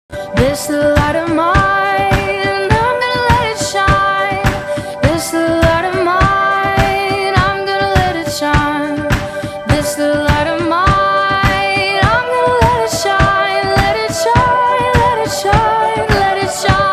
This the light of mine, I'm gonna let it shine. This the light of mine, I'm gonna let it shine. This the light of mine, I'm gonna let it shine. Let it shine, let it shine, let it shine.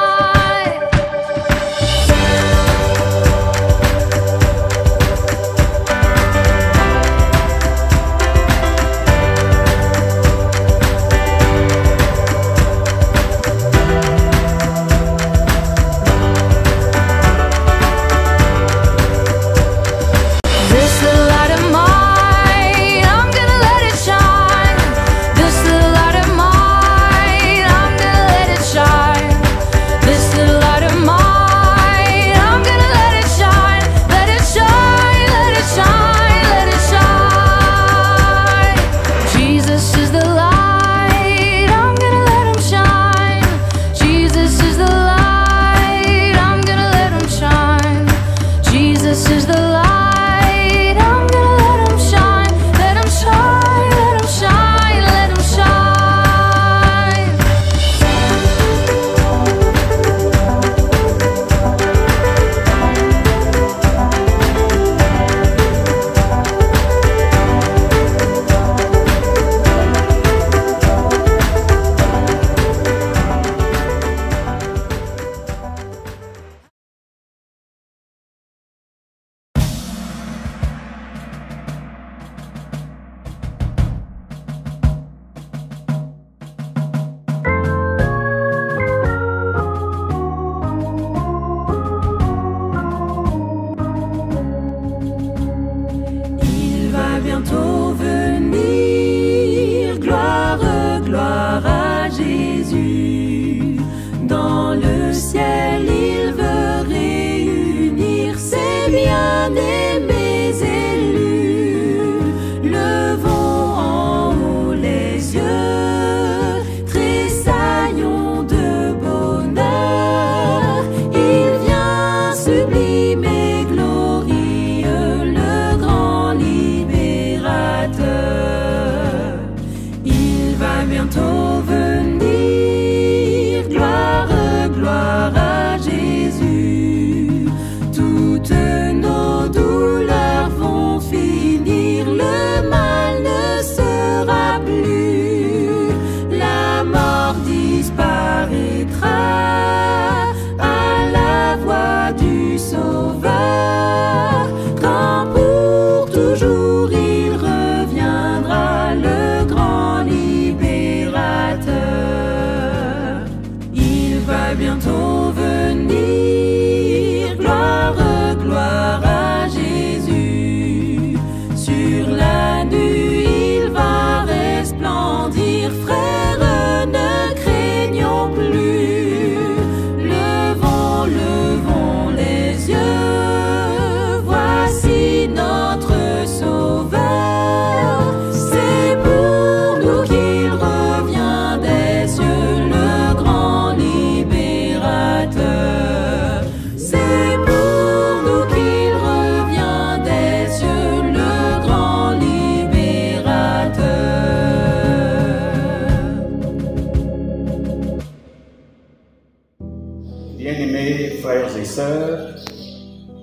Bien-aimés frères et sœurs,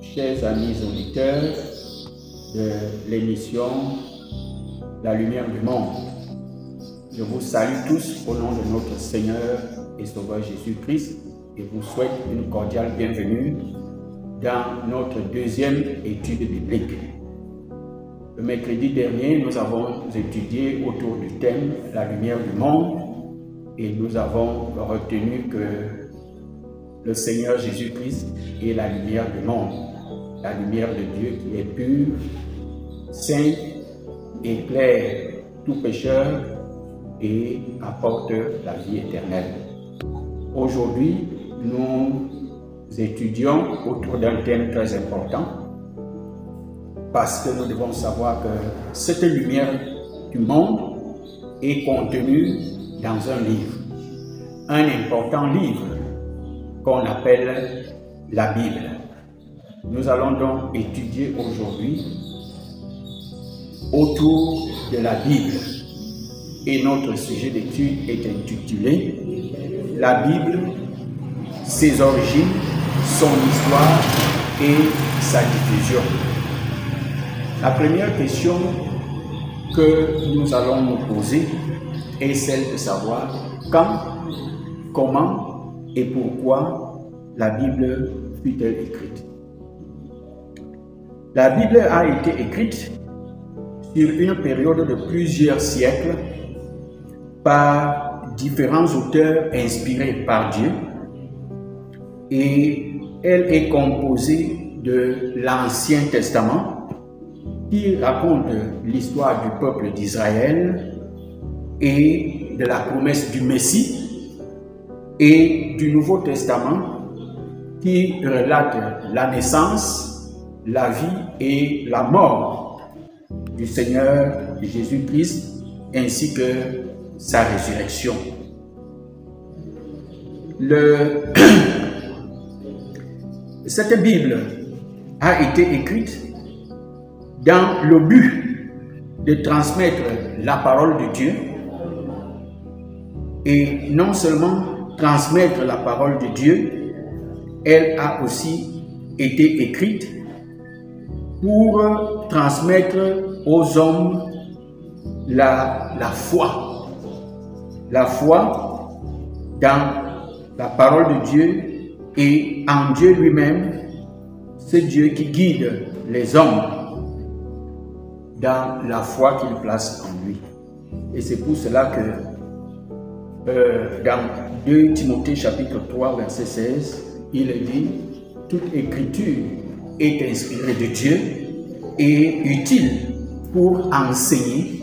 chers amis auditeurs de l'émission La Lumière du Monde, je vous salue tous au nom de notre Seigneur et Sauveur Jésus-Christ et vous souhaite une cordiale bienvenue dans notre deuxième étude biblique. Le mercredi dernier, nous avons étudié autour du thème La Lumière du Monde et nous avons retenu que le Seigneur Jésus-Christ est la lumière du monde, la lumière de Dieu qui est pure, sainte, éclaire tout pécheur et apporte la vie éternelle. Aujourd'hui, nous étudions autour d'un thème très important parce que nous devons savoir que cette lumière du monde est contenue dans un livre, un important livre qu'on appelle la Bible. Nous allons donc étudier aujourd'hui autour de la Bible et notre sujet d'étude est intitulé la Bible, ses origines, son histoire et sa diffusion. La première question que nous allons nous poser est celle de savoir quand, comment et pourquoi la Bible fut-elle écrite. La Bible a été écrite sur une période de plusieurs siècles par différents auteurs inspirés par Dieu, et elle est composée de l'Ancien Testament qui raconte l'histoire du peuple d'Israël et de la promesse du Messie, et du Nouveau Testament qui relate la naissance, la vie et la mort du Seigneur Jésus-Christ ainsi que sa résurrection. Cette Bible a été écrite dans le but de transmettre la parole de Dieu, et non seulement transmettre la parole de Dieu, elle a aussi été écrite pour transmettre aux hommes la foi dans la parole de Dieu et en Dieu lui-même. C'est Dieu qui guide les hommes dans la foi qu'il place en lui. Et c'est pour cela que dans 2 Timothée chapitre 3 verset 16, il est dit: toute écriture est inspirée de Dieu et utile pour enseigner,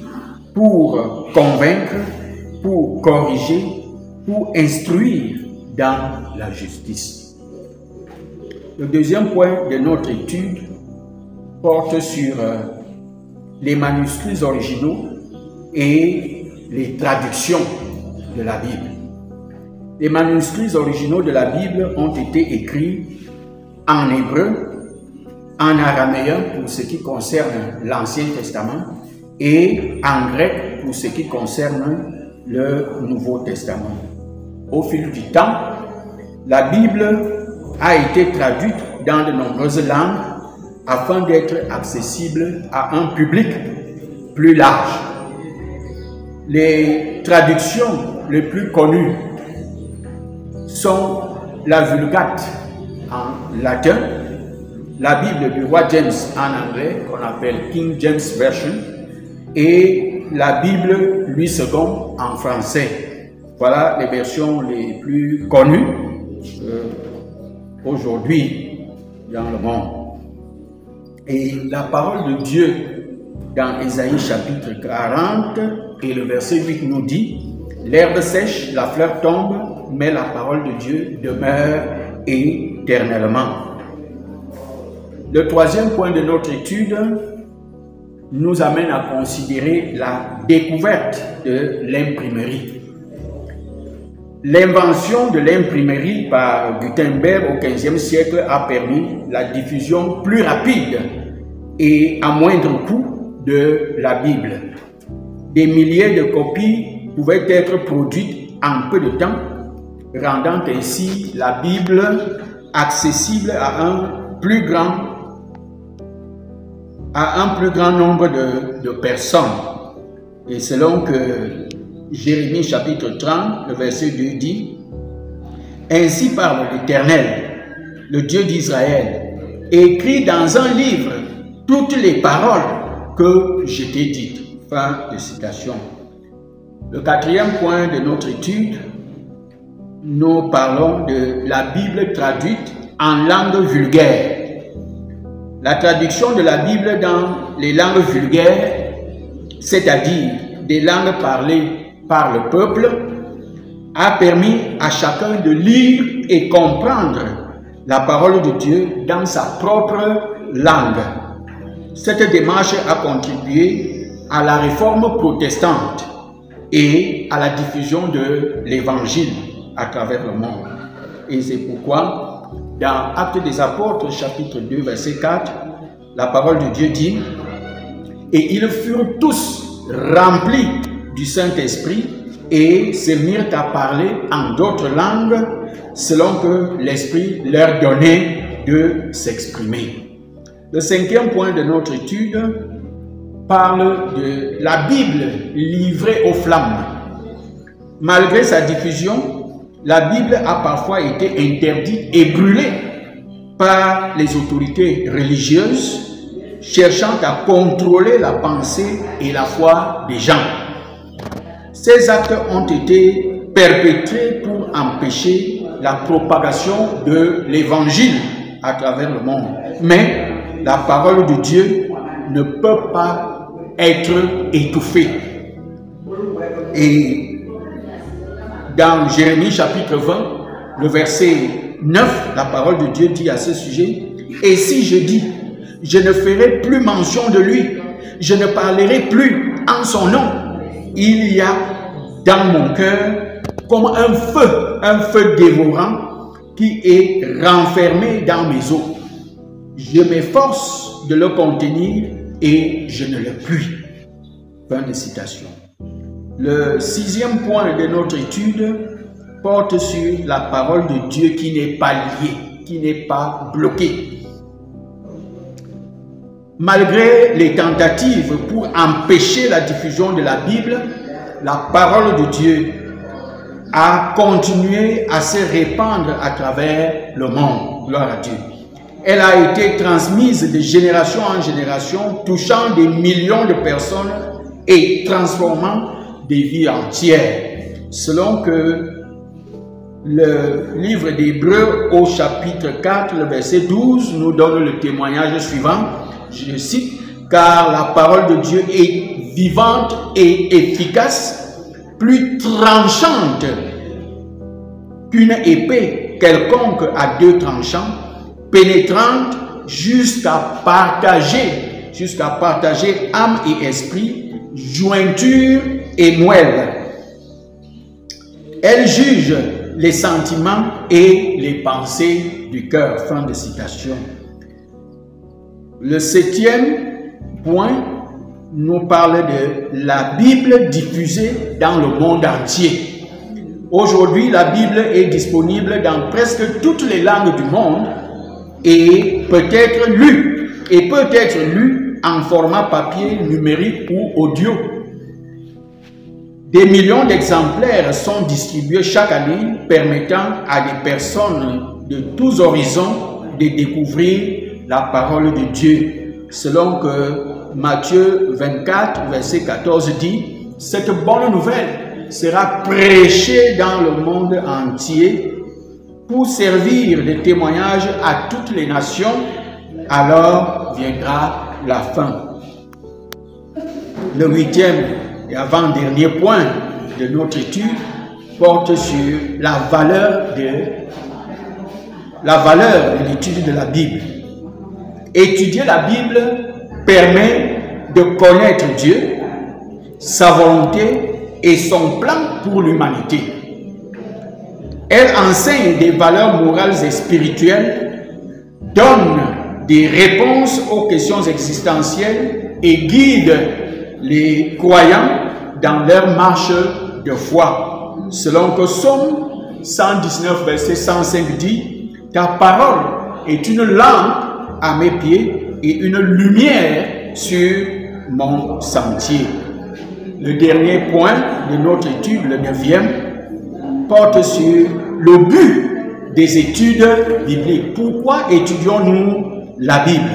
pour convaincre, pour corriger, pour instruire dans la justice. Le deuxième point de notre étude porte sur les manuscrits originaux et les traductions de la Bible. Les manuscrits originaux de la Bible ont été écrits en hébreu, en araméen pour ce qui concerne l'Ancien Testament et en grec pour ce qui concerne le Nouveau Testament. Au fil du temps, la Bible a été traduite dans de nombreuses langues afin d'être accessible à un public plus large. Les traductions les plus connues sont la Vulgate en latin, la Bible du roi James en anglais, qu'on appelle King James Version, et la Bible Louis II en français. Voilà les versions les plus connues aujourd'hui dans le monde. Et la parole de Dieu dans Ésaïe chapitre 40 et le verset 8 nous dit: l'herbe sèche, la fleur tombe, mais la parole de Dieu demeure éternellement. Le troisième point de notre étude nous amène à considérer la découverte de l'imprimerie. L'invention de l'imprimerie par Gutenberg au XVe siècle a permis la diffusion plus rapide et à moindre coût de la Bible. Des milliers de copies pouvaient être produites en peu de temps, rendant ainsi la Bible accessible à un plus grand nombre de personnes. Et selon que Jérémie chapitre 30, le verset 2 dit: ainsi parle l'Éternel, le Dieu d'Israël, écris dans un livre toutes les paroles que je t'ai dites. Fin de citation. Le quatrième point de notre étude, nous parlons de la Bible traduite en langue vulgaire. La traduction de la Bible dans les langues vulgaires, c'est-à-dire des langues parlées par le peuple, a permis à chacun de lire et comprendre la parole de Dieu dans sa propre langue. Cette démarche a contribué à la réforme protestante et à la diffusion de l'Évangile à travers le monde. Et c'est pourquoi, dans Actes des Apôtres, chapitre 2, verset 4, la parole de Dieu dit: et ils furent tous remplis du Saint-Esprit et se mirent à parler en d'autres langues selon que l'Esprit leur donnait de s'exprimer. Le cinquième point de notre étude parle de la Bible livrée aux flammes. Malgré sa diffusion, la Bible a parfois été interdite et brûlée par les autorités religieuses cherchant à contrôler la pensée et la foi des gens. Ces actes ont été perpétrés pour empêcher la propagation de l'Évangile à travers le monde. Mais la parole de Dieu ne peut pas être étouffée. Et dans Jérémie chapitre 20, le verset 9, la parole de Dieu dit à ce sujet, « Et si je dis, je ne ferai plus mention de lui, je ne parlerai plus en son nom, il y a dans mon cœur comme un feu dévorant qui est renfermé dans mes os. Je m'efforce de le contenir et je ne le puis. » Fin de citation. Le sixième point de notre étude porte sur la parole de Dieu qui n'est pas liée, qui n'est pas bloquée. Malgré les tentatives pour empêcher la diffusion de la Bible, la parole de Dieu a continué à se répandre à travers le monde. Gloire à Dieu. Elle a été transmise de génération en génération, touchant des millions de personnes et transformant des vies entières. Selon que le livre d'Hébreux au chapitre 4, le verset 12, nous donne le témoignage suivant. Je cite, « Car la parole de Dieu est vivante et efficace, plus tranchante qu'une épée quelconque à deux tranchants, pénétrante jusqu'à partager âme et esprit, jointure et moelle. Elle juge les sentiments et les pensées du cœur. » Fin de citation. Le septième point nous parle de la Bible diffusée dans le monde entier. Aujourd'hui, la Bible est disponible dans presque toutes les langues du monde et peut être lue en format papier, numérique ou audio. Des millions d'exemplaires sont distribués chaque année, permettant à des personnes de tous horizons de découvrir la parole de Dieu. Selon que Matthieu 24, verset 14 dit, « Cette bonne nouvelle sera prêchée dans le monde entier pour servir de témoignage à toutes les nations, alors viendra la fin. » Le huitième et avant-dernier point de notre étude porte sur la valeur de l'étude de la Bible. Étudier la Bible permet de connaître Dieu, sa volonté et son plan pour l'humanité. Elle enseigne des valeurs morales et spirituelles, donne des réponses aux questions existentielles et guide les croyants dans leur marche de foi. Selon que Psaume 119, verset 105 dit, « Ta parole est une lampe à mes pieds et une lumière sur mon sentier. » Le dernier point de notre étude, le 9e, porte sur le but des études bibliques. Pourquoi étudions-nous la Bible?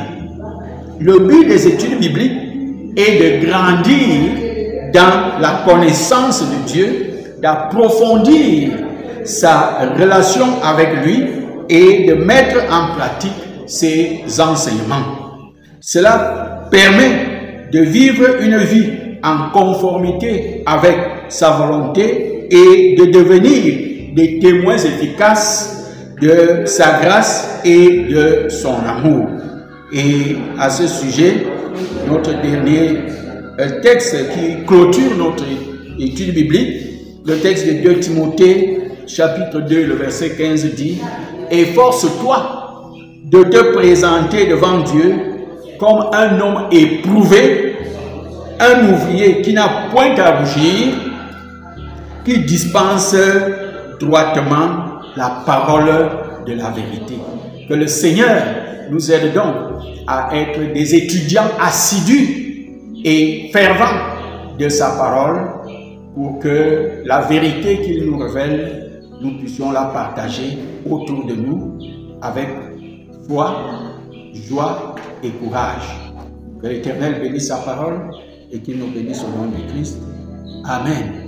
Le but des études bibliques est de grandir dans la connaissance de Dieu, d'approfondir sa relation avec lui et de mettre en pratique ses enseignements. Cela permet de vivre une vie en conformité avec sa volonté et de devenir des témoins efficaces de sa grâce et de son amour. Et à ce sujet, notre dernier texte qui clôture notre étude biblique, le texte de 2 Timothée, chapitre 2, le verset 15 dit « Efforce-toi de te présenter devant Dieu comme un homme éprouvé, un ouvrier qui n'a point à rougir, qui dispense droitement la parole de la vérité. Que le Seigneur nous aide donc à être des étudiants assidus et fervents de sa parole pour que la vérité qu'il nous révèle, nous puissions la partager autour de nous avec foi, joie et courage. Que l'Éternel bénisse sa parole et qu'il nous bénisse au nom de Christ. Amen.